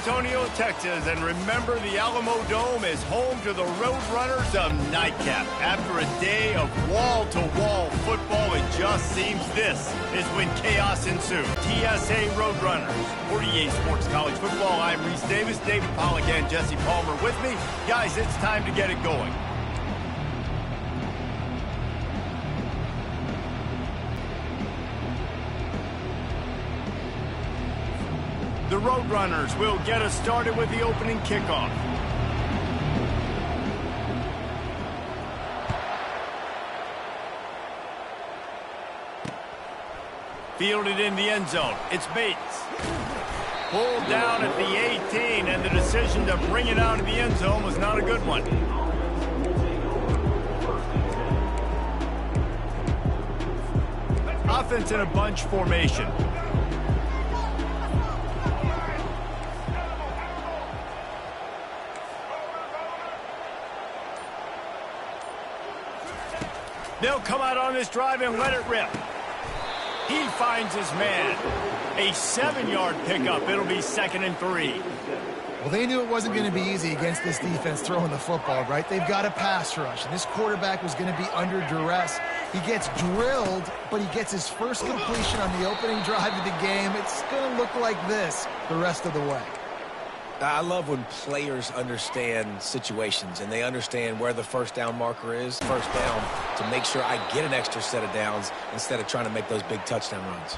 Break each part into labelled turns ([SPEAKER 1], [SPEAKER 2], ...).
[SPEAKER 1] Antonio, Texas, and remember the Alamo Dome is home to the Roadrunners of Ncaa. After a day of wall-to-wall football, it just seems this is when chaos ensues. TSA Roadrunners, 48 Sports College Football. I'm Reese Davis, David Pollack, and Jesse Palmer with me. Guys, it's time to get it going. The Roadrunners will get us started with the opening kickoff. Fielded in the end zone. It's Bates. Pulled down at the 18, and the decision to bring it out of the end zone was not a good one. Offense in a bunch formation. They'll come out on this drive and let it rip. He finds his man. A 7-yard pickup. It'll be 2nd and 3.
[SPEAKER 2] Well, they knew it wasn't going to be easy against this defense throwing the football, right? They've got a pass rush, and this quarterback was going to be under duress. He gets drilled, but he gets his first completion on the opening drive of the game. It's going to look like this the rest of the way.
[SPEAKER 3] I love when players understand situations and they understand where the first down marker is. First down to make sure I get an extra set of downs instead of trying to make those big touchdown runs.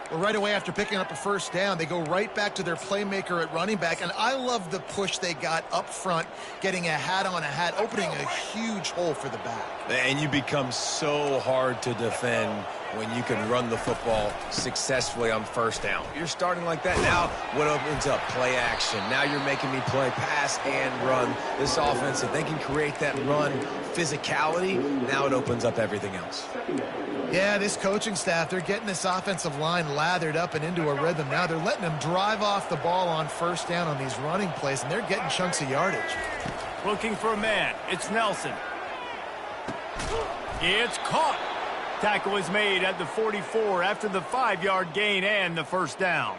[SPEAKER 2] Well, right away after picking up a first down, they go right back to their playmaker at running back. And I love the push they got up front, getting a hat on a hat, opening a huge hole for the back.
[SPEAKER 3] And you become so hard to defend when you can run the football successfully on first down. You're starting like that. Now what opens up? Play action. Now you're making me play pass and run. This offense, if they can create that run physicality, now it opens up everything else.
[SPEAKER 2] Yeah, this coaching staff, they're getting this offensive line lathered up and into a rhythm. Now they're letting them drive off the ball on first down on these running plays, and they're getting chunks of yardage.
[SPEAKER 1] Looking for a man. It's Nelson. It's caught. Tackle is made at the 44 after the 5-yard gain and the first down.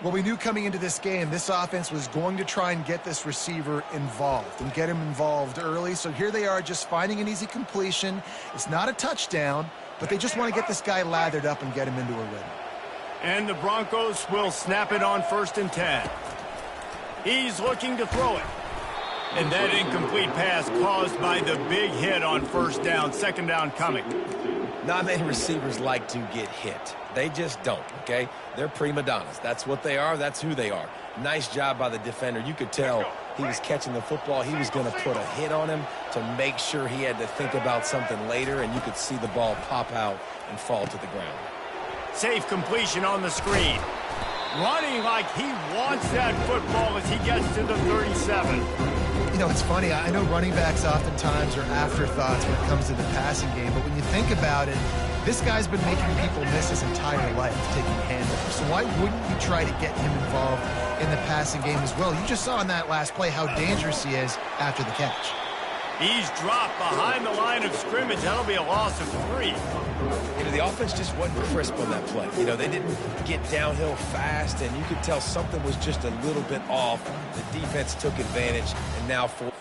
[SPEAKER 2] Well, we knew coming into this game, this offense was going to try and get this receiver involved and get him involved early. So here they are just finding an easy completion. It's not a touchdown, but they just want to get this guy lathered up and get him into a rhythm.
[SPEAKER 1] And the Broncos will snap it on 1st and 10. He's looking to throw it. And that incomplete pass caused by the big hit on first down. 2nd down coming.
[SPEAKER 3] Not many receivers like to get hit. They just don't, okay? They're prima donnas. That's what they are. That's who they are. Nice job by the defender. You could tell he was catching the football. He was going to put a hit on him to make sure he had to think about something later, and you could see the ball pop out and fall to the ground.
[SPEAKER 1] Safe completion on the screen. Running like he wants that football as he gets to the 37.
[SPEAKER 2] You know, it's funny. I know running backs oftentimes are afterthoughts when it comes to the passing game, but when you think about it, this guy's been making people miss his entire life taking handoffs. So why wouldn't you try to get him involved in the passing game as well? You just saw in that last play how dangerous he is after the catch.
[SPEAKER 1] He's dropped behind the line of scrimmage. That'll be a loss of 3.
[SPEAKER 3] You know, the offense just wasn't crisp on that play. You know, they didn't get downhill fast, and you could tell something was just a little bit off. The defense took advantage, and now for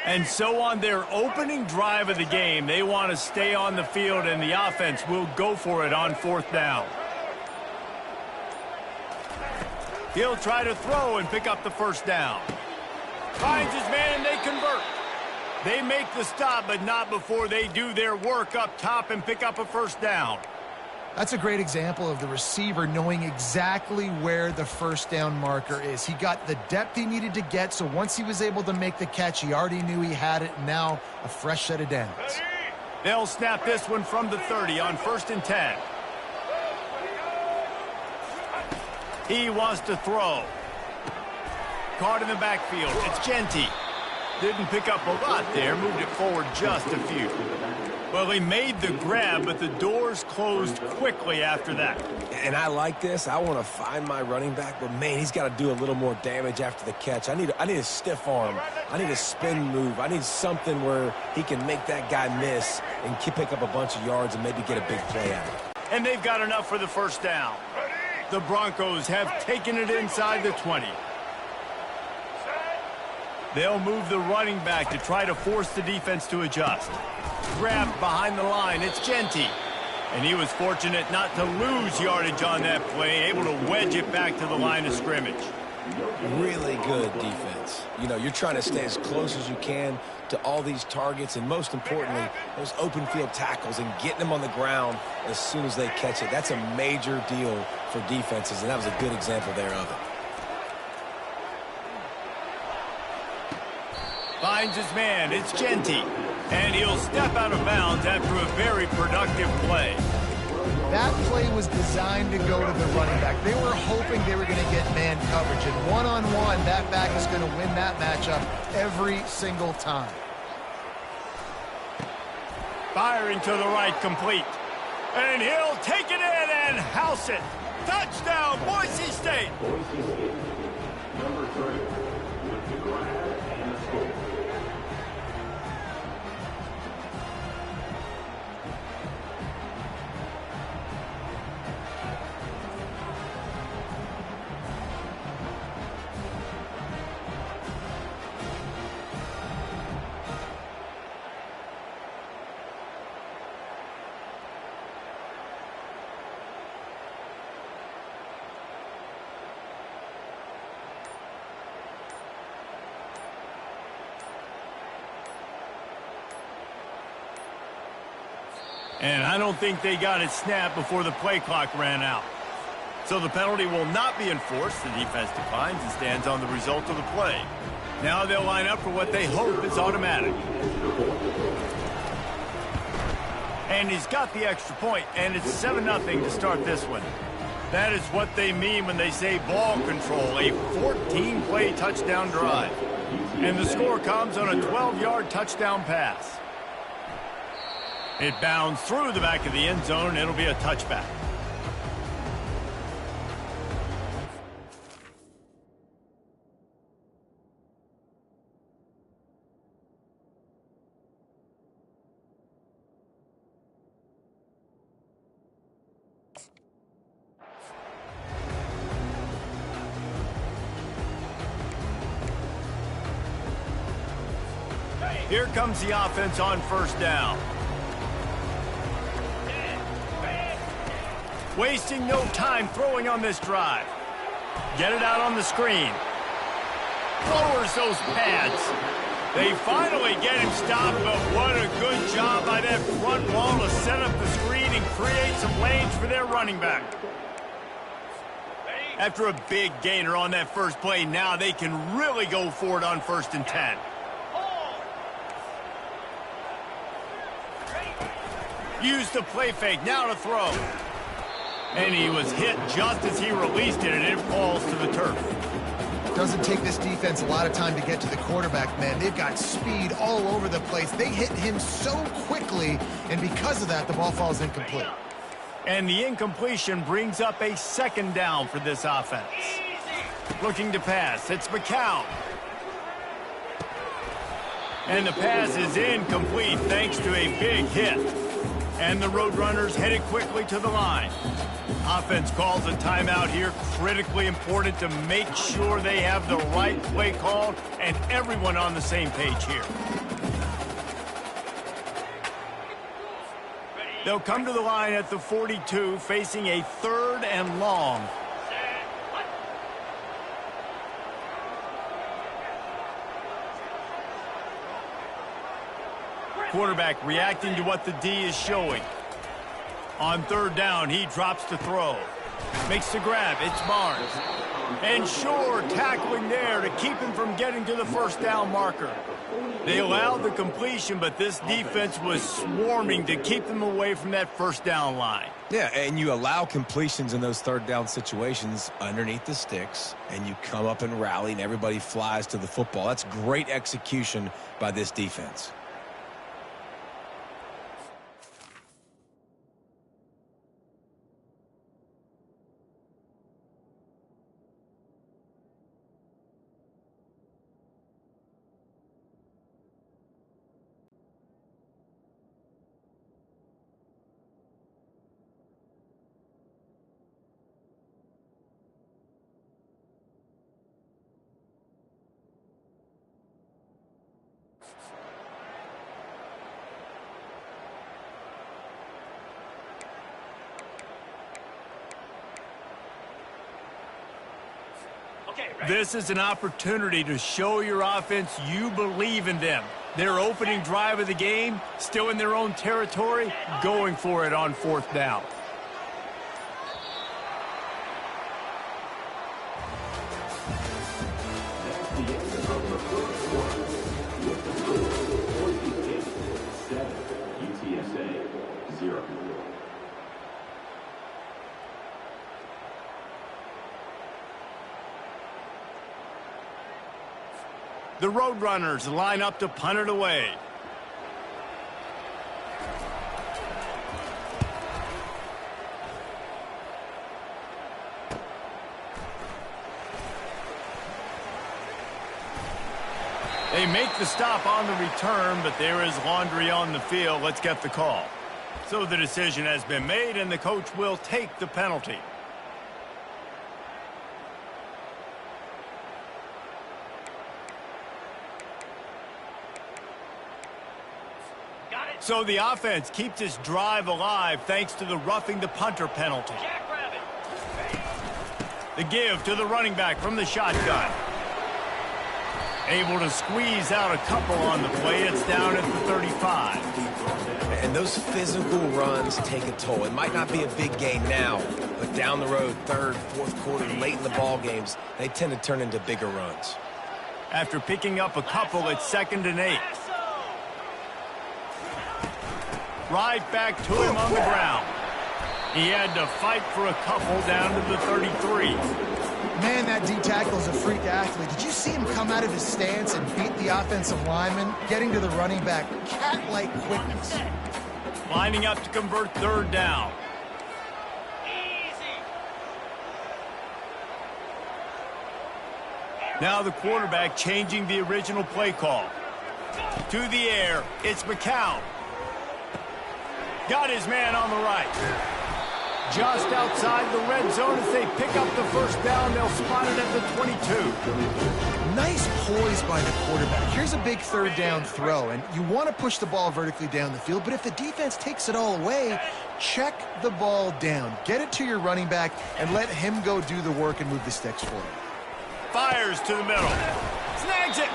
[SPEAKER 1] And so on their opening drive of the game, they want to stay on the field, and the offense will go for it on 4th down. He'll try to throw and pick up the first down. Finds his man, and they convert. They make the stop, but not before they do their work up top and pick up a first down.
[SPEAKER 2] That's a great example of the receiver knowing exactly where the first down marker is. He got the depth he needed to get, so once he was able to make the catch, he already knew he had it. Now a fresh set of downs.
[SPEAKER 1] They'll snap this one from the 30 on 1st and 10. He wants to throw. Caught in the backfield. It's Ncaa. Didn't pick up a lot there. Moved it forward just a few. Well, he made the grab, but the doors closed quickly after that.
[SPEAKER 3] And I like this. I want to find my running back, but, man, he's got to do a little more damage after the catch. I need a stiff arm. I need a spin move. I need something where he can make that guy miss and pick up a bunch of yards and maybe get a big play out of it.
[SPEAKER 1] And they've got enough for the first down. The Broncos have taken it inside the 20. They'll move the running back to try to force the defense to adjust. Grabbed behind the line, it's Ncaa. And he was fortunate not to lose yardage on that play, able to wedge it back to the line of scrimmage.
[SPEAKER 3] Really good defense. You know, you're trying to stay as close as you can to all these targets, and most importantly, those open field tackles and getting them on the ground as soon as they catch it. That's a major deal for defenses, and that was a good example there of it.
[SPEAKER 1] Finds his man, it's Ncaa. And he'll step out of bounds after a very productive play.
[SPEAKER 2] That play was designed to go to the running back. They were hoping they were going to get man coverage. And one-on-one, that back is going to win that matchup every single time.
[SPEAKER 1] Firing to the right, complete. And he'll take it in and house it. Touchdown, Boise State.
[SPEAKER 4] Boise State, number 3, with the grab and the score.
[SPEAKER 1] And I don't think they got it snapped before the play clock ran out. So the penalty will not be enforced. The defense declines and stands on the result of the play. Now they'll line up for what they hope is automatic. And he's got the extra point, and it's 7-0 to start this one. That is what they mean when they say ball control, a 14-play touchdown drive. And the score comes on a 12-yard touchdown pass. It bounds through the back of the end zone, and it'll be a touchback. Here comes the offense on first down. Wasting no time throwing on this drive. Get it out on the screen. Lowers those pads. They finally get him stopped, but what a good job by that front wall to set up the screen and create some lanes for their running back. After a big gainer on that first play, now they can really go for it on 1st and 10. Use the play fake, now to throw. And he was hit just as he released it, and it falls to the turf.
[SPEAKER 2] Doesn't take this defense a lot of time to get to the quarterback, man. They've got speed all over the place. They hit him so quickly, and because of that, the ball falls incomplete.
[SPEAKER 1] And the incompletion brings up a 2nd down for this offense. Looking to pass, it's McCown. And the pass is incomplete thanks to a big hit. And the Roadrunners headed quickly to the line. Offense calls a timeout here, critically important to make sure they have the right play called and everyone on the same page here. They'll come to the line at the 42, facing a 3rd and long. Quarterback reacting to what the D is showing. On third down, he drops to throw. Makes the grab. It's Barnes. And sure, tackling there to keep him from getting to the first down marker. They allowed the completion, but this defense was swarming to keep them away from that first down line.
[SPEAKER 3] Yeah, and you allow completions in those third down situations underneath the sticks, and you come up and rally, and everybody flies to the football. That's great execution by this defense.
[SPEAKER 1] This is an opportunity to show your offense you believe in them. Their opening drive of the game, still in their own territory, going for it on fourth down. The Roadrunners line up to punt it away. They make the stop on the return, but there is laundry on the field. Let's get the call. So the decision has been made, and the coach will take the penalty. So the offense keeps its drive alive thanks to the roughing the punter penalty. The give to the running back from the shotgun. Able to squeeze out a couple on the play. It's down at the 35.
[SPEAKER 3] And those physical runs take a toll. It might not be a big gain now, but down the road, third, fourth quarter, late in the ball games, they tend to turn into bigger runs.
[SPEAKER 1] After picking up a couple, it's 2nd and 8. Right back to him on the ground. He had to fight for a couple down to the 33.
[SPEAKER 2] Man, that D tackle is a freak athlete. Did you see him come out of his stance and beat the offensive lineman, getting to the running back? Cat-like quickness.
[SPEAKER 1] Lining up to convert third down. Now the quarterback changing the original play call. To the air, it's McCown. Got his man on the right. Just outside the red zone as they pick up the first down. They'll spot it at the 22.
[SPEAKER 2] Nice poise by the quarterback. Here's a big third down throw, and you want to push the ball vertically down the field, but if the defense takes it all away, check the ball down. Get it to your running back and let him go do the work and move the sticks for you.
[SPEAKER 1] Fires to the middle. Snags it.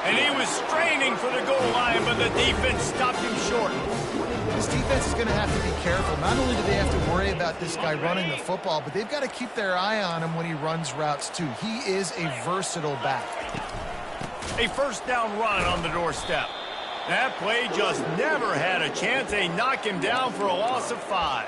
[SPEAKER 1] And he was straining for the goal line, but the defense stopped him short.
[SPEAKER 2] This defense is going to have to be careful. Not only do they have to worry about this guy running the football, but they've got to keep their eye on him when he runs routes too. He is a versatile back.
[SPEAKER 1] A first down run on the doorstep. That play just never had a chance. They knock him down for a loss of 5.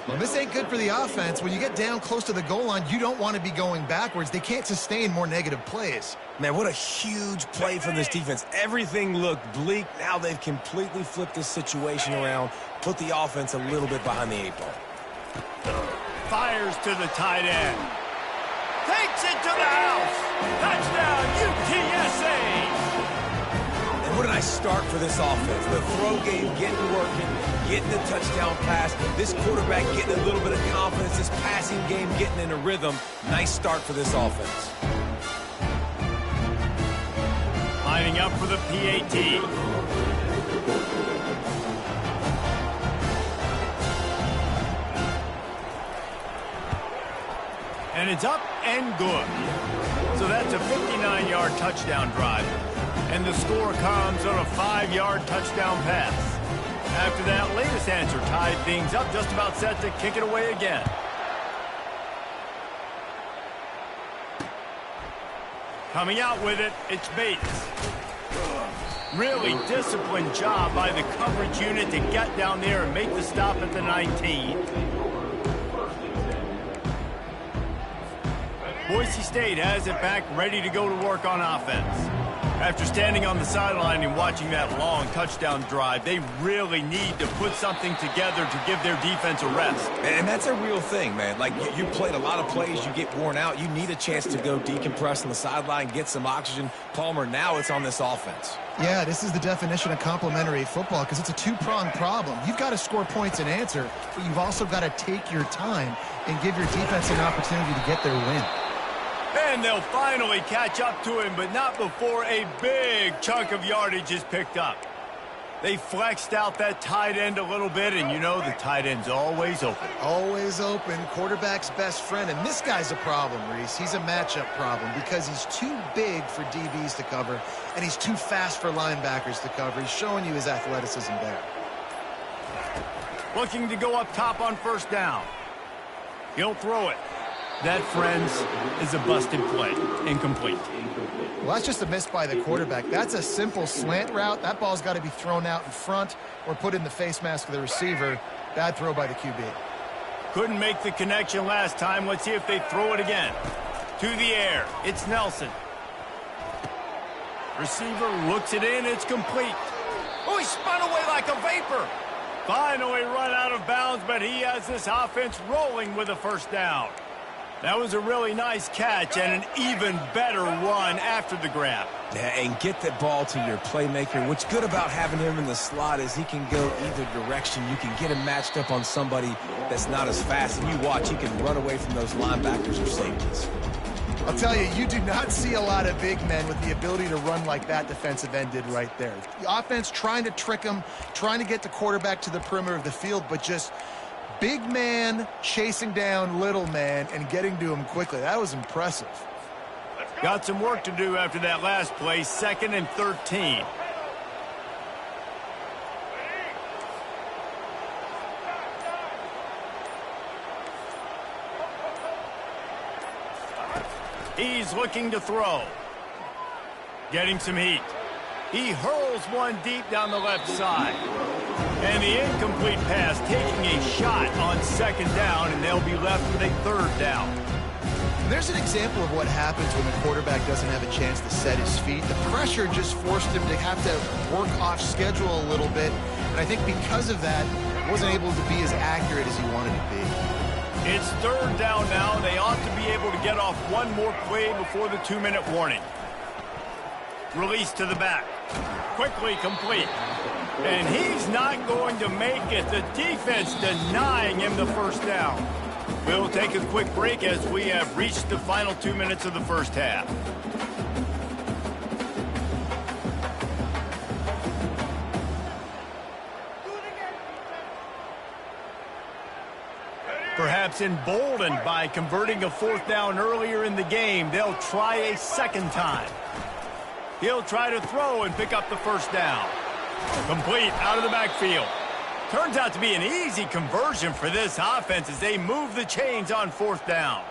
[SPEAKER 2] Well, this ain't good for the offense. When you get down close to the goal line, you don't want to be going backwards. They can't sustain more negative plays.
[SPEAKER 3] Man, what a huge play from this defense. Everything looked bleak. Now they've completely flipped this situation around, put the offense a little bit behind the 8 ball.
[SPEAKER 1] Fires to the tight end. Takes it to the house. Touchdown, UTSA.
[SPEAKER 3] And what a nice start for this offense. The throw game getting working, getting the touchdown pass. This quarterback getting a little bit of confidence. This passing game getting in a rhythm. Nice start for this offense.
[SPEAKER 1] Lining up for the PAT. And it's up and good. So that's a 59-yard touchdown drive. And the score comes on a 5-yard touchdown pass. After that latest answer tied things up, just about set to kick it away again. Coming out with it, it's Bates. Really disciplined job by the coverage unit to get down there and make the stop at the 19. Boise State has it back, ready to go to work on offense. After standing on the sideline and watching that long touchdown drive, they really need to put something together to give their defense a rest.
[SPEAKER 3] And that's a real thing, man. Like, you played a lot of plays, you get worn out. You need a chance to go decompress on the sideline, get some oxygen. Palmer, now it's on this offense.
[SPEAKER 2] Yeah, this is the definition of complementary football because it's a two-pronged problem. You've got to score points and answer, but you've also got to take your time and give your defense an opportunity to get their win.
[SPEAKER 1] And they'll finally catch up to him, but not before a big chunk of yardage is picked up. They flexed out that tight end a little bit, and you know the tight end's always open.
[SPEAKER 2] Always open, quarterback's best friend. And this guy's a problem, Reese. He's a matchup problem because he's too big for DBs to cover, and he's too fast for linebackers to cover. He's showing you his athleticism there.
[SPEAKER 1] Looking to go up top on first down. He'll throw it. That, friends, is a busted play. Incomplete.
[SPEAKER 2] Well, that's just a miss by the quarterback. That's a simple slant route. That ball's got to be thrown out in front or put in the face mask of the receiver. Bad throw by the QB.
[SPEAKER 1] Couldn't make the connection last time. Let's see if they throw it again. To the air. It's Nelson. Receiver looks it in. It's complete. Oh, he spun away like a vapor. Finally run out of bounds, but he has this offense rolling with a first down. That was a really nice catch and an even better run after the grab.
[SPEAKER 3] Yeah, and get that ball to your playmaker. What's good about having him in the slot is he can go either direction. You can get him matched up on somebody that's not as fast, and you watch, he can run away from those linebackers or safeties.
[SPEAKER 2] I'll tell you, you do not see a lot of big men with the ability to run like that defensive end did right there. The offense trying to trick him, trying to get the quarterback to the perimeter of the field, but just big man chasing down little man and getting to him quickly. That was impressive.
[SPEAKER 1] Got some work to do after that last play, 2nd and 13. He's looking to throw. Getting some heat. He hurls one deep down the left side. And the incomplete pass taking a shot on 2nd down, and they'll be left with a 3rd down.
[SPEAKER 2] There's an example of what happens when the quarterback doesn't have a chance to set his feet. The pressure just forced him to have to work off schedule a little bit. And I think because of that, wasn't able to be as accurate as he wanted to be.
[SPEAKER 1] It's 3rd down now. They ought to be able to get off one more play before the 2-minute warning. Release to the back. Quickly complete. And he's not going to make it. The defense denying him the first down. We'll take a quick break as we have reached the final 2 minutes of the first half. Perhaps emboldened by converting a 4th down earlier in the game, they'll try a 2nd time. He'll try to throw and pick up the first down. Complete out of the backfield. Turns out to be an easy conversion for this offense as they move the chains on 4th down.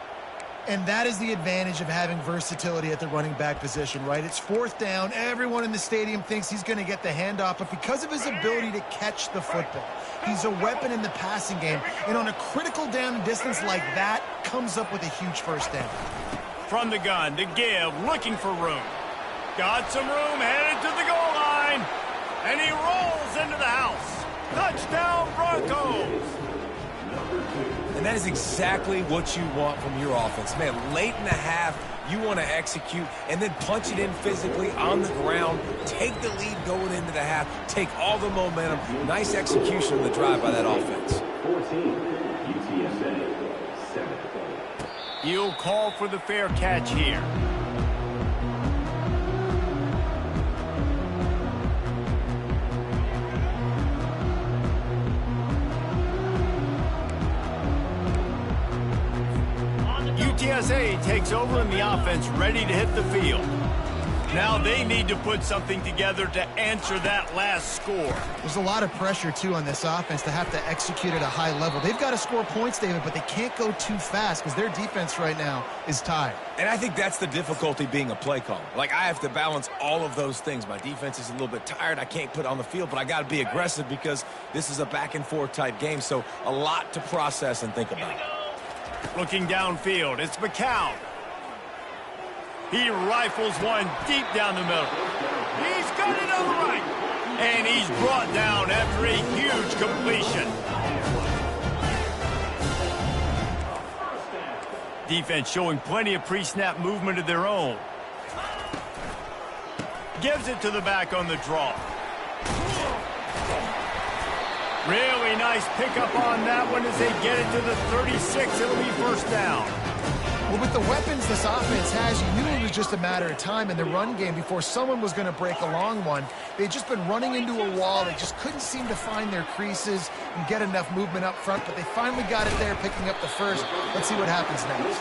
[SPEAKER 2] And that is the advantage of having versatility at the running back position, right? It's 4th down. Everyone in the stadium thinks he's going to get the handoff, but because of his ability to catch the football, he's a weapon in the passing game. And on a critical down and distance like that, comes up with a huge first down.
[SPEAKER 1] From the gun, the give, looking for room. Got some room, headed to the goal line. And he rolls into the house. Touchdown, Broncos.
[SPEAKER 3] And that is exactly what you want from your offense. Man, late in the half, you want to execute and then punch it in physically on the ground, take the lead going into the half, take all the momentum. Nice execution on the drive by that offense.
[SPEAKER 4] 14, UTSA, 7.
[SPEAKER 1] He'll call for the fair catch here. UTSA takes over in the offense, ready to hit the field. Now they need to put something together to answer that last score.
[SPEAKER 2] There's a lot of pressure, too, on this offense to have to execute at a high level. They've got to score points, David, but they can't go too fast because their defense right now is tired.
[SPEAKER 3] And I think that's the difficulty being a play caller. Like, I have to balance all of those things. My defense is a little bit tired. I can't put on the field, but I got to be aggressive because this is a back-and-forth type game, so a lot to process and think about.
[SPEAKER 1] Looking downfield, it's McCown. He rifles one deep down the middle. He's got it on the right. And he's brought down after a huge completion. Defense showing plenty of pre-snap movement of their own. Gives it to the back on the draw. Really nice pickup on that one as they get it to the 36. It'll be first down.
[SPEAKER 2] Well, with the weapons this offense has, you knew it was just a matter of time in the run game before someone was going to break a long one. They'd just been running into a wall. They just couldn't seem to find their creases and get enough movement up front, but they finally got it there, picking up the first. Let's see what happens next.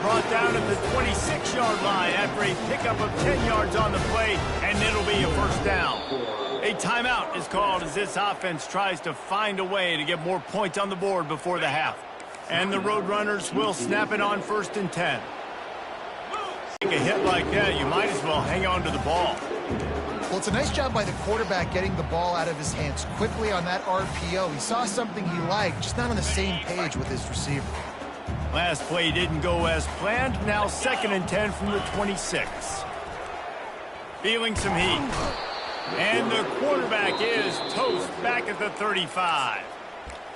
[SPEAKER 1] Brought down at the 26-yard line after a pickup of 10 yards on the play, and it'll be a first down. A timeout is called as this offense tries to find a way to get more points on the board before the half. And the Roadrunners will snap it on 1st and 10. Take a hit like that, you might as well hang on to the ball.
[SPEAKER 2] Well, it's a nice job by the quarterback getting the ball out of his hands quickly on that RPO. He saw something he liked, just not on the same page with his receiver.
[SPEAKER 1] Last play didn't go as planned. Now 2nd and 10 from the 26. Feeling some heat. And the quarterback is toast back at the 35.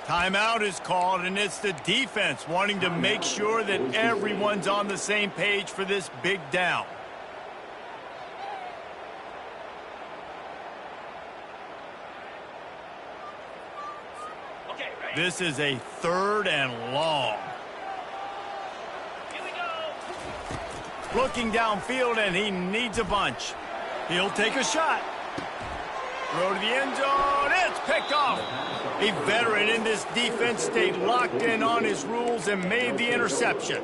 [SPEAKER 1] Timeout is called, and it's the defense wanting to make sure that everyone's on the same page for this big down. This is a 3rd and long. Looking downfield, and he needs a bunch. He'll take a shot. Throw to the end zone. It's picked off. A veteran in this defense stayed locked in on his rules and made the interception.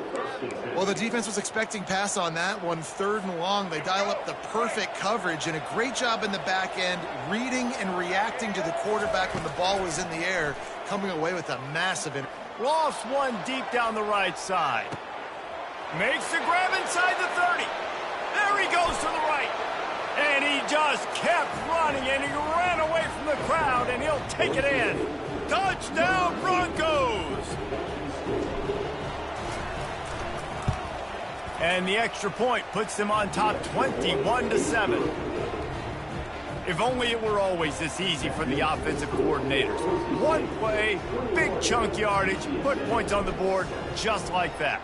[SPEAKER 2] Well, the defense was expecting pass on that one. 3rd and long. They dial up the perfect coverage and a great job in the back end, reading and reacting to the quarterback when the ball was in the air, coming away with a massive
[SPEAKER 1] Lost one deep down the right side. Makes the grab inside the 30. There he goes to the right. And he just kept running, and he ran away from the crowd, and he'll take it in. Touchdown, Broncos! And the extra point puts them on top 21-7. If only it were always this easy for the offensive coordinators. One play, big chunk yardage, put points on the board just like that.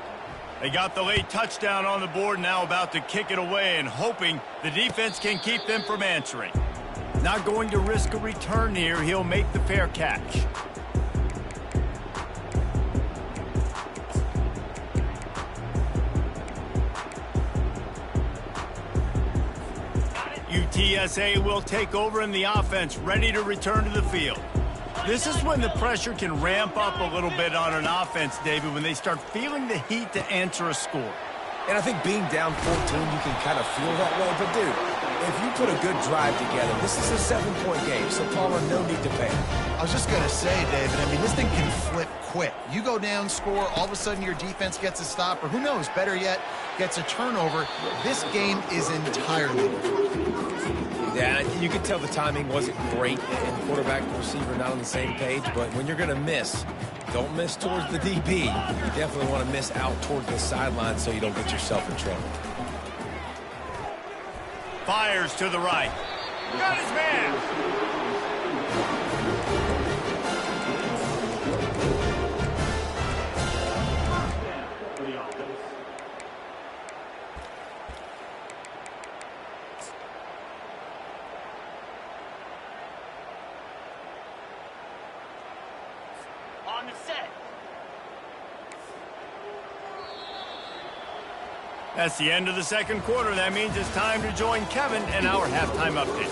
[SPEAKER 1] They got the late touchdown on the board, now about to kick it away and hoping the defense can keep them from answering. Not going to risk a return here. He'll make the fair catch. UTSA will take over in the offense, ready to return to the field. This is when the pressure can ramp up a little bit on an offense, David, when they start feeling the heat to answer a score.
[SPEAKER 3] And I think being down 14, you can kind of feel that way. But, dude, if you put a good drive together, this is a 7-point game, so Palmer, no need to panic.
[SPEAKER 2] I was just going to say, David, I mean, this thing can flip quick. You go down, score, all of a sudden your defense gets a stop, or who knows, better yet, gets a turnover. This game is entirely different.
[SPEAKER 3] Yeah, you could tell the timing wasn't great, and quarterback and receiver not on the same page, but when you're going to miss, don't miss towards the DB. You definitely want to miss out towards the sideline so you don't get yourself in trouble.
[SPEAKER 1] Fires to the right. Got his man.
[SPEAKER 5] On the set.
[SPEAKER 1] That's the end of the second quarter. That means it's time to join Kevin in our halftime update.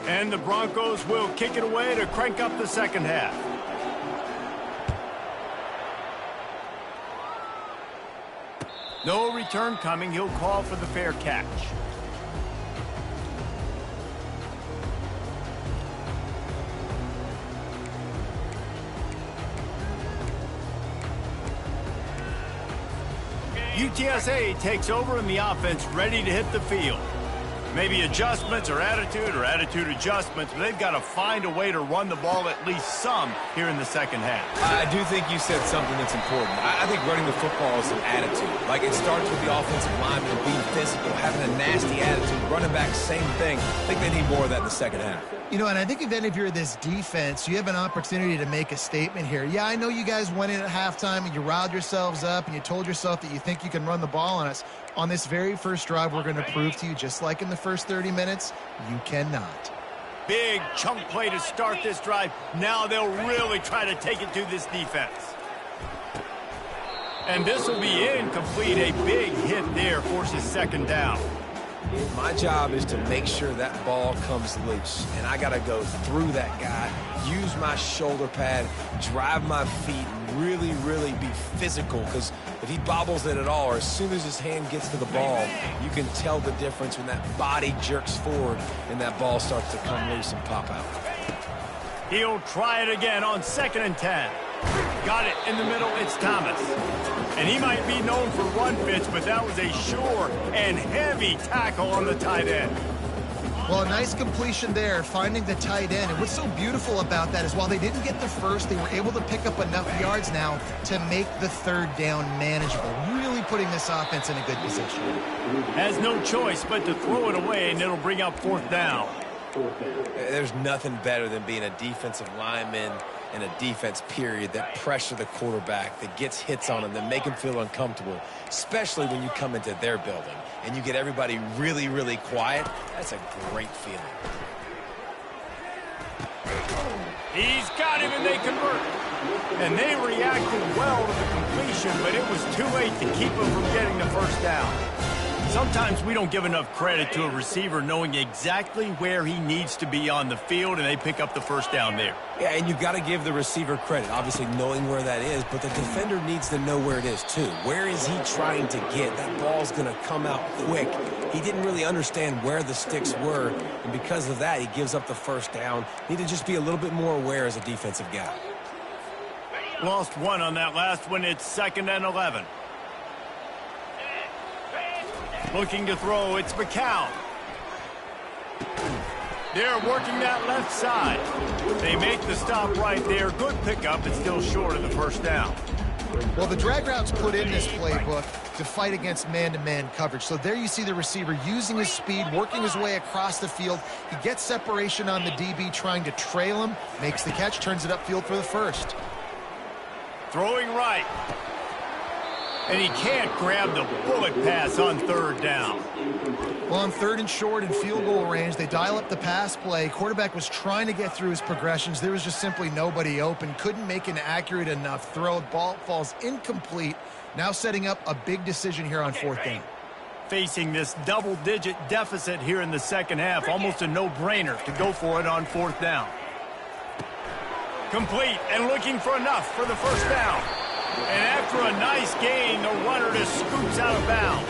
[SPEAKER 1] And the Broncos will kick it away to crank up the second half. No return coming. He'll call for the fair catch. UTSA takes over and the offense ready to hit the field. Maybe adjustments or attitude adjustments, but they've got to find a way to run the ball at least some here in the second half.
[SPEAKER 3] I do think you said something that's important. I think running the football is an attitude. Like, it starts with the offensive lineman being physical, having a nasty attitude. Running back, same thing. I think they need more of that in the second half.
[SPEAKER 2] You know, and I think then if you're this defense, you have an opportunity to make a statement here. Yeah, I know you guys went in at halftime and you riled yourselves up and you told yourself that you think you can run the ball on us. On this very first drive, we're going to prove to you, just like in the first 30 minutes, you cannot.
[SPEAKER 1] Big chunk play to start this drive. Now they'll really try to take it to this defense. And this will be incomplete. A big hit there forces second down.
[SPEAKER 3] My job is to make sure that ball comes loose, and I got to go through that guy, use my shoulder pad, drive my feet, and really, really be physical, because if he bobbles it at all, or as soon as his hand gets to the ball, you can tell the difference when that body jerks forward and that ball starts to come loose and pop out.
[SPEAKER 1] He'll try it again on 2nd and 10. Got it in the middle. It's Thomas. And he might be known for run fits, but that was a sure and heavy tackle on the tight end.
[SPEAKER 2] Well, a nice completion there, finding the tight end. And what's so beautiful about that is while they didn't get the first, they were able to pick up enough yards now to make the third down manageable. Really putting this offense in a good position.
[SPEAKER 1] Has no choice but to throw it away, and it'll bring up 4th down.
[SPEAKER 3] There's nothing better than being a defensive lineman and a defense period that pressure the quarterback, that gets hits on him, that make him feel uncomfortable, especially when you come into their building and you get everybody really, really quiet. That's a great feeling.
[SPEAKER 1] He's got him, and they convert. And they reacted well to the completion, but it was too late to keep him from getting the first down. Sometimes we don't give enough credit to a receiver knowing exactly where he needs to be on the field, and they pick up the first down there.
[SPEAKER 3] Yeah, and you've got to give the receiver credit, obviously knowing where that is, but the defender needs to know where it is too. Where is he trying to get? That ball's going to come out quick. He didn't really understand where the sticks were, and because of that, he gives up the first down. Need to just be a little bit more aware as a defensive guy.
[SPEAKER 1] Lost one on that last one. It's 2nd and 11. Looking to throw, it's McCown. They're working that left side. They make the stop right there. Good pickup, but still short of the first down.
[SPEAKER 2] Well, the drag route's put in this playbook to fight against man-to-man coverage. So there you see the receiver using his speed, working his way across the field. He gets separation on the DB, trying to trail him, makes the catch, turns it upfield for the first.
[SPEAKER 1] Throwing right. And he can't grab the bullet pass on 3rd down.
[SPEAKER 2] Well, on 3rd and short and field goal range, they dial up the pass play. Quarterback was trying to get through his progressions. There was just simply nobody open. Couldn't make an accurate enough throw. Ball falls incomplete. Now setting up a big decision here on 4th down.
[SPEAKER 1] Facing this double-digit deficit here in the second half, almost a no-brainer to go for it on 4th down. Complete and looking for enough for the first down. And after a nice gain, the runner just scoops out of bounds.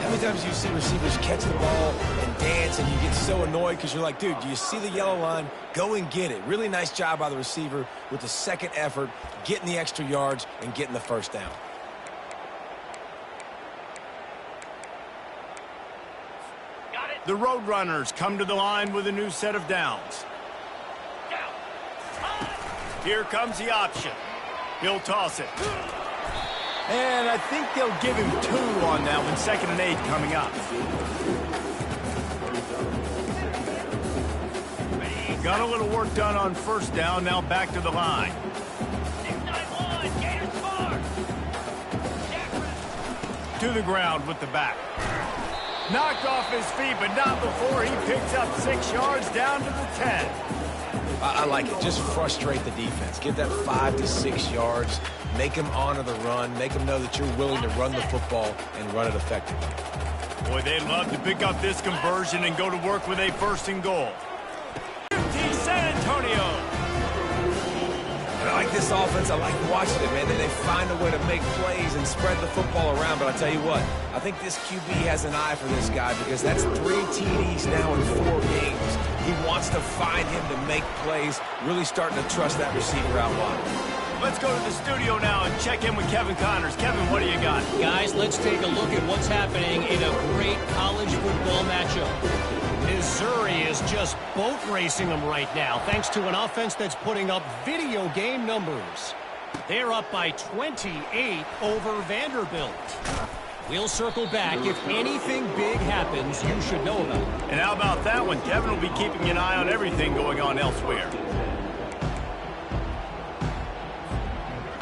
[SPEAKER 3] How many times do you see receivers catch the ball and dance and you get so annoyed because you're like, dude, do you see the yellow line? Go and get it. Really nice job by the receiver with the second effort, getting the extra yards and getting the first down.
[SPEAKER 1] The Roadrunners come to the line with a new set of downs. Here comes the option. He'll toss it. And I think they'll give him 2 on that one. 2nd and 8 coming up. Got a little work done on first down. Now back to the line. To the ground with the back. Knocked off his feet, but not before he picks up 6 yards down to the 10.
[SPEAKER 3] I like it. Just frustrate the defense. Give that 5 to 6 yards. Make them honor the run. Make them know that you're willing to run the football and run it effectively.
[SPEAKER 1] Boy, they'd love to pick up this conversion and go to work with a 1st and goal. 50 San Antonio.
[SPEAKER 3] And I like this offense. I like watching it, man. They find a way to make plays and spread the football around. But I tell you what, I think this QB has an eye for this guy because that's 3 TDs now in 4 games. He wants to find him to make plays, really starting to trust that receiver out wide.
[SPEAKER 1] Let's go to the studio now and check in with Kevin Connors. Kevin, what do you got?
[SPEAKER 6] Guys, let's take a look at what's happening in a great college football matchup. Missouri is just boat racing them right now, thanks to an offense that's putting up video game numbers. They're up by 28 over Vanderbilt. We'll circle back. If anything big happens, you should know about it.
[SPEAKER 1] And how about that one? Kevin will be keeping an eye on everything going on elsewhere.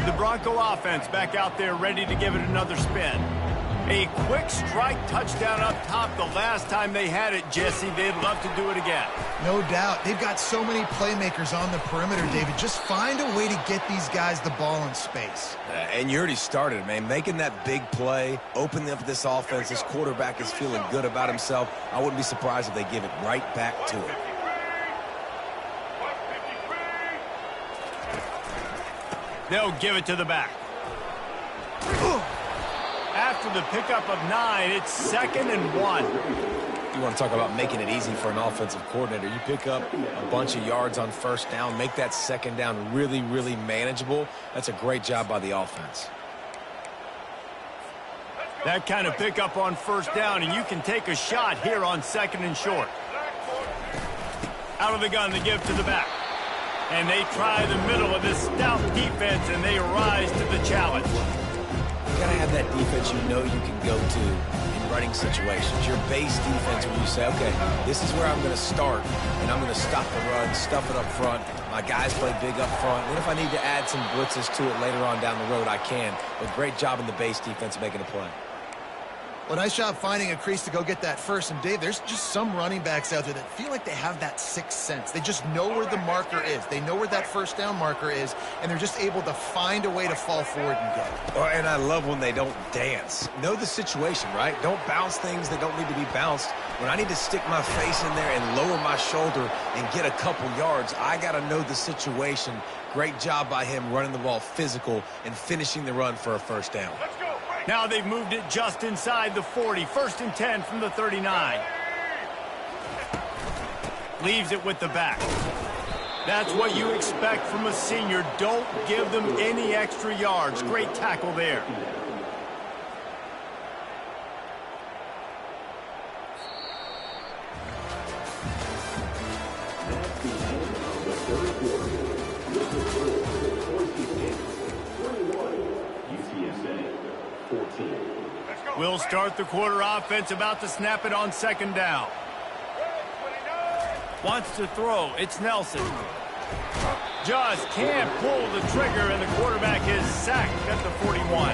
[SPEAKER 1] The Bronco offense back out there ready to give it another spin. A quick strike touchdown up top the last time they had it, Jesse. They'd love to do it again.
[SPEAKER 2] No doubt. They've got so many playmakers on the perimeter, David. Just find a way to get these guys the ball in space.
[SPEAKER 3] And you already started, man. Making that big play, opening up this offense. This quarterback is feeling good about himself. I wouldn't be surprised if they give it right back to him.
[SPEAKER 1] They'll give it to the back. After the pickup of 9, it's 2nd and 1.
[SPEAKER 3] You want to talk about making it easy for an offensive coordinator. You pick up a bunch of yards on first down, make that second down really, really manageable. That's a great job by the offense.
[SPEAKER 1] That kind of pickup on first down, and you can take a shot here on 2nd and short. Out of the gun, they give to the back. And they try the middle of this stout defense, and they rise to the challenge.
[SPEAKER 3] You got to have that defense you know you can go to in running situations. Your base defense where you say, okay, this is where I'm going to start, and I'm going to stop the run, stuff it up front. My guys play big up front. And if I need to add some blitzes to it later on down the road, I can. But great job in the base defense making a play.
[SPEAKER 2] Well, nice job finding a crease to go get that first. And, Dave, there's just some running backs out there that feel like they have that sixth sense. They just know where the marker is. They know where that first down marker is, and they're just able to find a way to fall forward and get it.
[SPEAKER 3] Oh, and I love when they don't dance. Know the situation, right? Don't bounce things that don't need to be bounced. When I need to stick my face in there and lower my shoulder and get a couple yards, I got to know the situation. Great job by him running the ball physical and finishing the run for a first down.
[SPEAKER 1] Now they've moved it just inside the 40. 1st and 10 from the 39. Leaves it with the back. That's what you expect from a senior. Don't give them any extra yards. Great tackle there. We'll start the quarter. Offense about to snap it on 2nd down. Wants to throw. It's Nelson. Just can't pull the trigger, and the quarterback is sacked at the 41.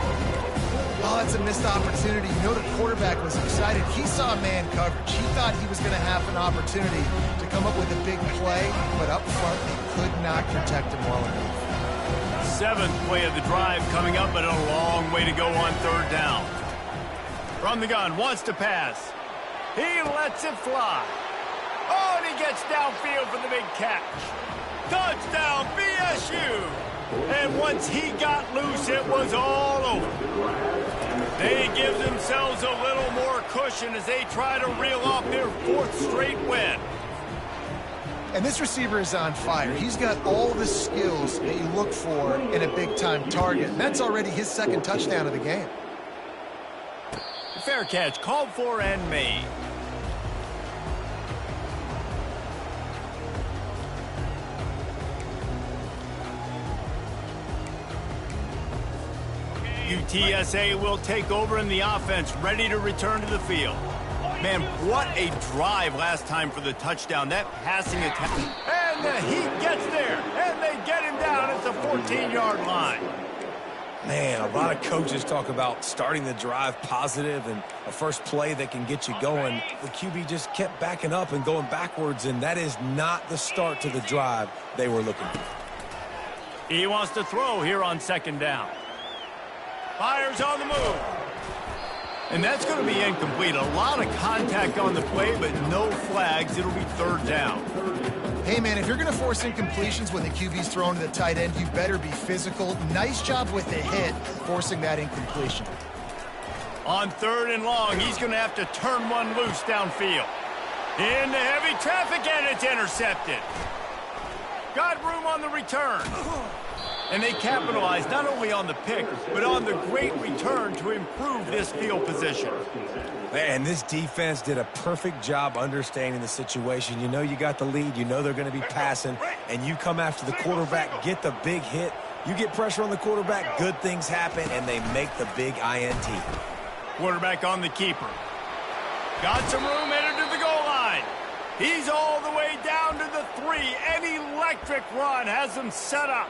[SPEAKER 2] Oh, that's a missed opportunity. You know the quarterback was excited. He saw man coverage. He thought he was going to have an opportunity to come up with a big play, but up front, they could not protect him well enough.
[SPEAKER 1] 7th play of the drive coming up, but a long way to go on 3rd down. From the gun, wants to pass. He lets it fly. Oh, and he gets downfield for the big catch. Touchdown, BSU! And once he got loose, it was all over. They give themselves a little more cushion as they try to reel off their 4th straight win.
[SPEAKER 2] And this receiver is on fire. He's got all the skills that you look for in a big-time target. And that's already his 2nd touchdown of the game.
[SPEAKER 1] Fair catch, called for and made. UTSA will take over in the offense, ready to return to the field. Man, what a drive last time for the touchdown. That passing attack. And he gets there, and they get him down at the 14-yard line.
[SPEAKER 3] Man, a lot of coaches talk about starting the drive positive and a first play that can get you going. The QB just kept backing up and going backwards, and that is not the start to the drive they were looking for.
[SPEAKER 1] He wants to throw here on 2nd down. Fires on the move. And that's going to be incomplete. A lot of contact on the play, but no flags. It'll be third down.
[SPEAKER 2] Hey, man, if you're going to force incompletions when the QB's thrown to the tight end, you better be physical. Nice job with the hit, forcing that incompletion.
[SPEAKER 1] On third and long, he's going to have to turn one loose downfield. Into heavy traffic, and it's intercepted. Got room on the return. And they capitalized not only on the pick, but on the great return to improve this field position.
[SPEAKER 3] Man, this defense did a perfect job understanding the situation. You know you got the lead. You know they're going to be passing. And you come after the quarterback, get the big hit. You get pressure on the quarterback, good things happen, and they make the big INT.
[SPEAKER 1] Quarterback on the keeper. Got some room, headed to the goal line. He's all the way down to the 3. An electric run has him set up.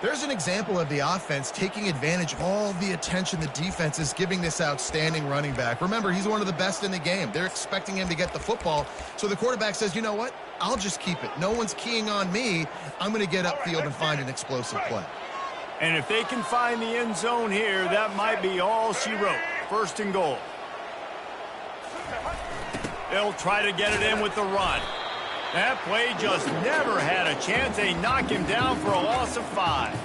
[SPEAKER 2] There's an example of the offense taking advantage of all the attention the defense is giving this outstanding running back. Remember, he's one of the best in the game. They're expecting him to get the football. So the quarterback says, you know what? I'll just keep it. No one's keying on me. I'm going to get upfield and find an explosive play.
[SPEAKER 1] And if they can find the end zone here, that might be all she wrote. First and goal. They'll try to get it in with the run. That play just never had a chance. They knock him down for a loss of 5.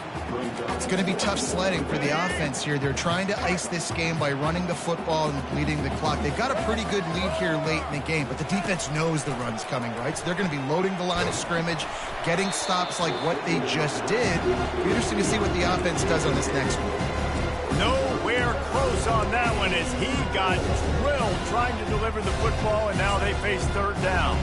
[SPEAKER 2] It's going to be tough sledding for the offense here. They're trying to ice this game by running the football and bleeding the clock. They've got a pretty good lead here late in the game, but the defense knows the run's coming, right? So they're going to be loading the line of scrimmage, getting stops like what they just did. It'll be interesting to see what the offense does on this next one.
[SPEAKER 1] Nowhere close on that one as he got drilled trying to deliver the football, and now they face third down.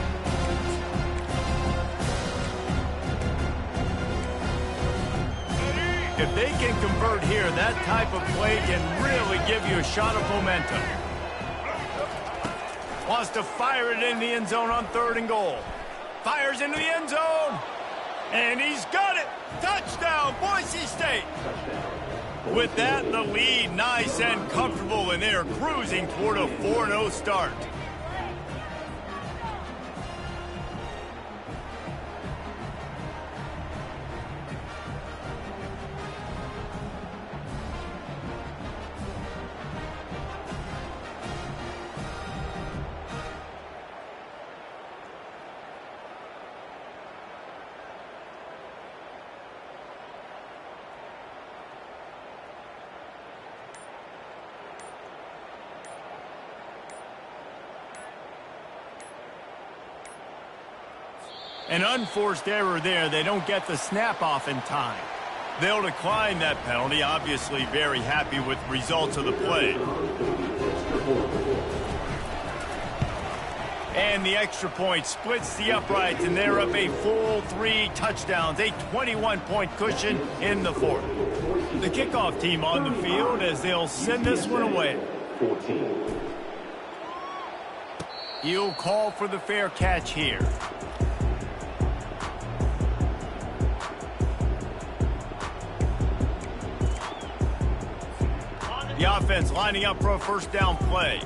[SPEAKER 1] If they can convert here, that type of play can really give you a shot of momentum. Wants to fire it in the end zone on third and goal. Fires into the end zone. And he's got it. Touchdown, Boise State. With that, the lead nice and comfortable, and they're cruising toward a 4-0 start. An unforced error there. They don't get the snap off in time. They'll decline that penalty. Obviously very happy with results of the play. And the extra point splits the uprights, and they're up a full 3 touchdowns, a 21-point cushion in the fourth. The kickoff team on the field as they'll send this one away.
[SPEAKER 4] 14.
[SPEAKER 1] He'll call for the fair catch here. The offense lining up for a first down play.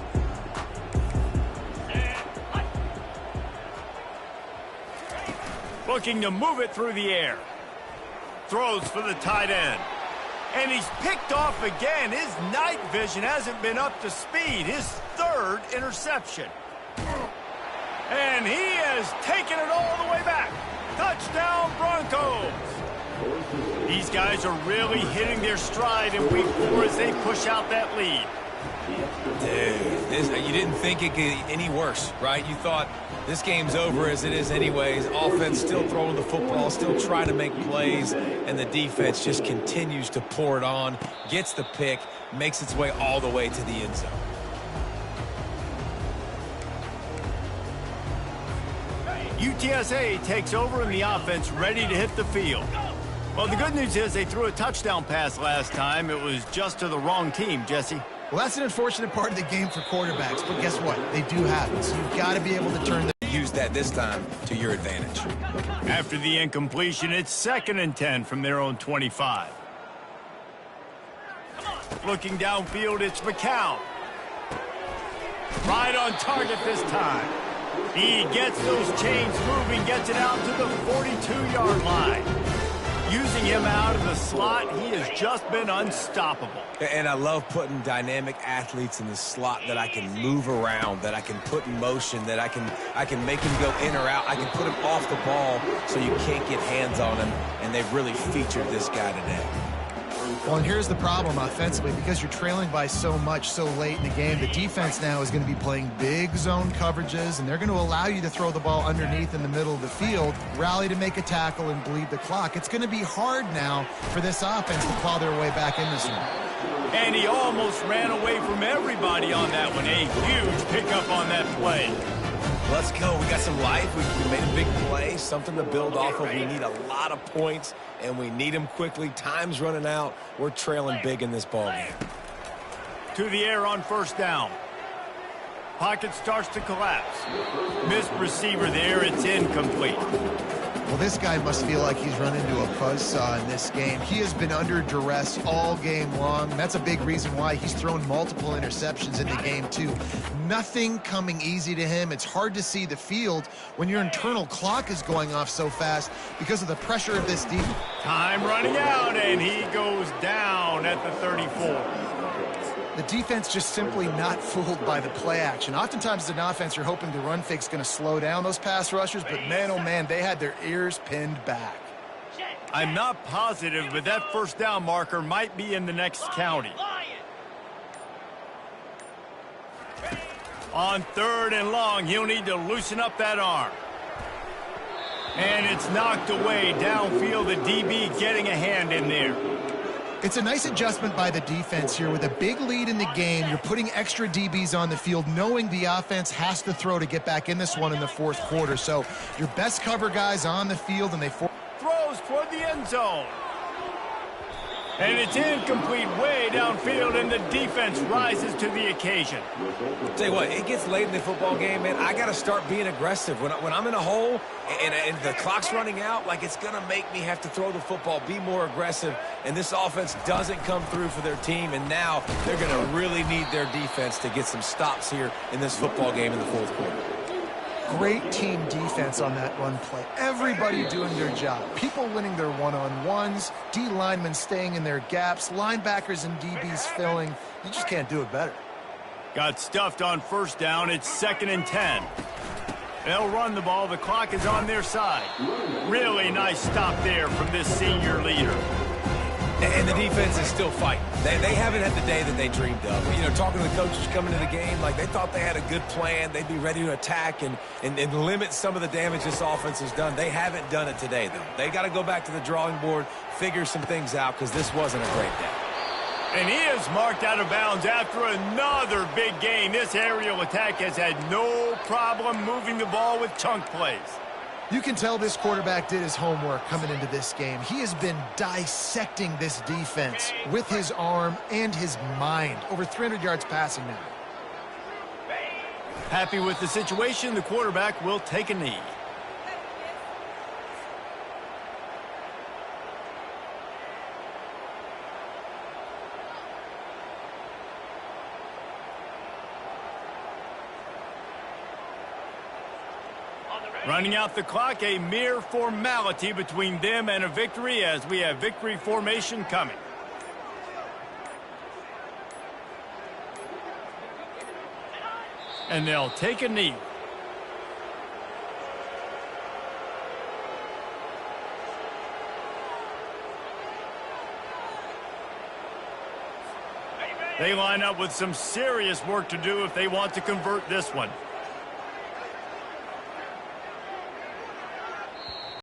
[SPEAKER 1] Looking to move it through the air. Throws for the tight end. And he's picked off again. His night vision hasn't been up to speed. His third interception. And he has taken it all the way back. Touchdown, Broncos. These guys are really hitting their stride in week 4 as they push out that lead.
[SPEAKER 3] Dude, you didn't think it could get any worse, right? You thought this game's over as it is anyways. Offense still throwing the football, still trying to make plays, and the defense just continues to pour it on, gets the pick, makes its way all the way to the end zone.
[SPEAKER 1] UTSA takes over and the offense ready to hit the field. Well, the good news is they threw a touchdown pass last time. It was just to the wrong team, Jesse.
[SPEAKER 2] Well, that's an unfortunate part of the game for quarterbacks, but guess what? They do have it, so you've got to be able to turn the...
[SPEAKER 3] Use that this time to your advantage.
[SPEAKER 1] After the incompletion, it's 2nd and 10 from their own 25. Looking downfield, it's McCown. Right on target this time. He gets those chains moving, gets it out to the 42-yard line. Using him out of the slot, he has just been unstoppable.
[SPEAKER 3] And I love putting dynamic athletes in the slot that I can move around, that I can put in motion, that I can make him go in or out. I can put him off the ball so you can't get hands on him, and they've really featured this guy today.
[SPEAKER 2] Well, and here's the problem offensively. Because you're trailing by so much so late in the game, the defense now is going to be playing big zone coverages, and they're going to allow you to throw the ball underneath in the middle of the field, rally to make a tackle, and bleed the clock. It's going to be hard now for this offense to claw their way back in this one.
[SPEAKER 1] And he almost ran away from everybody on that one. A huge pickup on that play.
[SPEAKER 3] Let's go. We got some life. We made a big play, something to build off of. We need a lot of points, and we need them quickly. Time's running out. We're trailing big in this ballgame.
[SPEAKER 1] To the air on first down. Pocket starts to collapse. Missed receiver there. It's incomplete.
[SPEAKER 2] Well, this guy must feel like he's run into a buzzsaw in this game. He has been under duress all game long. That's a big reason why he's thrown multiple interceptions in the game, too. Nothing coming easy to him. It's hard to see the field when your internal clock is going off so fast because of the pressure of this defense.
[SPEAKER 1] Time running out, and he goes down at the 34.
[SPEAKER 2] The defense just simply not fooled by the play action. Oftentimes, as an offense, you're hoping the run fake's going to slow down those pass rushers, but man, oh man, they had their ears pinned back.
[SPEAKER 1] I'm not positive, but that first down marker might be in the next county. On third and long, he'll need to loosen up that arm. And it's knocked away downfield. The DB getting a hand in there.
[SPEAKER 2] It's a nice adjustment by the defense here. With a big lead in the game, you're putting extra DBs on the field, knowing the offense has to throw to get back in this one in the fourth quarter. So your best cover guys on the field, and they
[SPEAKER 1] throws toward the end zone. And it's incomplete way downfield, and the defense rises to the occasion.
[SPEAKER 3] Tell you what, it gets late in the football game, man. I got to start being aggressive. When I'm in a hole and the clock's running out, like, it's going to make me have to throw the football, be more aggressive. And this offense doesn't come through for their team, and now they're going to really need their defense to get some stops here in this football game in the fourth quarter.
[SPEAKER 2] Great team defense on that run play. Everybody doing their job. People winning their one-on-ones, D linemen staying in their gaps, linebackers and DBs filling. You just can't do it better.
[SPEAKER 1] Got stuffed on first down. It's 2nd and 10. They'll run the ball. The clock is on their side. Really nice stop there from this senior leader.
[SPEAKER 3] And the defense is still fighting. They haven't had the day that they dreamed of. You know, talking to the coaches coming to the game, like, they thought they had a good plan. They'd be ready to attack and limit some of the damage this offense has done. They haven't done it today, though. They got to go back to the drawing board, figure some things out, because this wasn't a great day.
[SPEAKER 1] And he is marked out of bounds after another big gain. This aerial attack has had no problem moving the ball with chunk plays.
[SPEAKER 2] You can tell this quarterback did his homework coming into this game. He has been dissecting this defense with his arm and his mind. Over 300 yards passing now.
[SPEAKER 1] Happy with the situation, the quarterback will take a knee. Running out the clock, a mere formality between them and a victory, as we have victory formation coming. And they'll take a knee. They line up with some serious work to do if they want to convert this one.